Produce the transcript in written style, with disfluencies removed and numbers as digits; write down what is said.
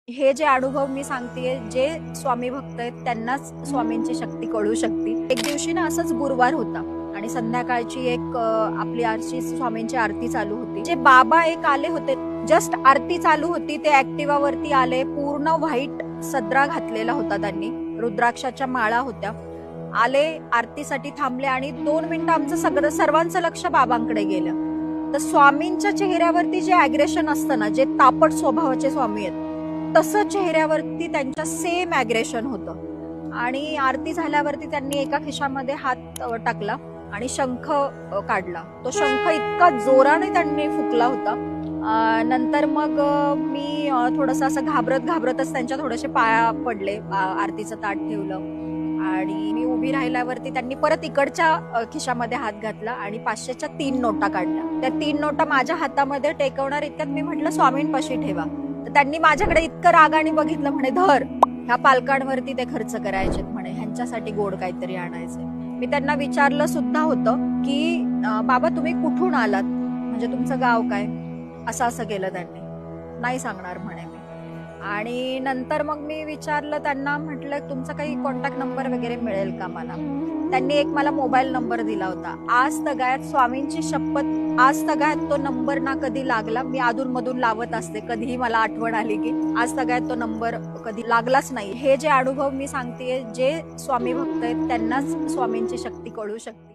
हे जे अनुभव मी सांगतेय, जे स्वामी भक्त आहेत त्यांनाच स्वामींची शक्ती कळू शकते। एक दिवशी ना असंच गुरुवार होता आणि संध्याकाळची एक आपली आरती स्वामींची आरती चालू होती। जे बाबा एक आले होते, जस्ट आरती चालू होती ते ऍक्टिवा वरती आले, पूर्ण व्हाईट सदरा घातलेला होता त्यांनी, रुद्राक्षाच्या माळा होत्या, आले आरतीसाठी थांबले आणि 2 मिनिटं आमचं सर्वांचं लक्ष बाबांकडे गेलं। तर स्वामींच्या चेहऱ्यावरती जे ॲग्रेशन असतं ना, जे तापट स्वभावाचे स्वामी आहेत, तसं चेहऱ्यावरती त्यांच्या सेम ॲग्रेशन होतं। आणि आरती झाल्यावरती त्यांनी एका खिशामध्ये हात टाकला आणि शंख काढला। तो शंख इतका जोराने त्यांनी फुकला होता। नंतर मग मी थोडंसं असं घाबरतच त्यांच्या थोडेसे पाया पडले, आरतीचं ताट ठेवलं आणि मी उभी राहिल्यावरती त्यांनी परत इकडच्या खिशामध्ये हात घातला आणि 500च्या 3 नोटा काढल्या। त्या 3 नोटा माझ्या हातामध्ये टेकवणार इतक्यात मी म्हटलं स्वामींपाशी ठेवा। तर त्यांनी माझ्याकडे इतकं रागाने बघितलं, म्हणे धर, ह्या पालकांवरती ते खर्च करायचे म्हणे, ह्यांच्यासाठी गोड काहीतरी आणायचंय। मी त्यांना विचारलं सुद्धा होतं की बाबा तुम्ही कुठून आलात, म्हणजे तुमचं गाव काय, असं केलं त्यांनी, नाही सांगणार म्हणे मी। आणि नंतर मग मी विचारलं त्यांना, म्हटलं तुमचा काही कॉन्टॅक्ट नंबर वगैरे मिळेल का मला। त्यांनी एक मला मोबाईल नंबर दिला होता। आज तगायत स्वामींची शपथ, आज तगायत तो नंबर ना कधी लागला। मी अधून मधून लावत असते, कधीही मला आठवण आली की, आज तगायत तो नंबर कधी लागलाच नाही। हे जे अनुभव मी सांगतेय, जे स्वामी भक्त आहेत त्यांनाच स्वामींची शक्ती कळू शकते।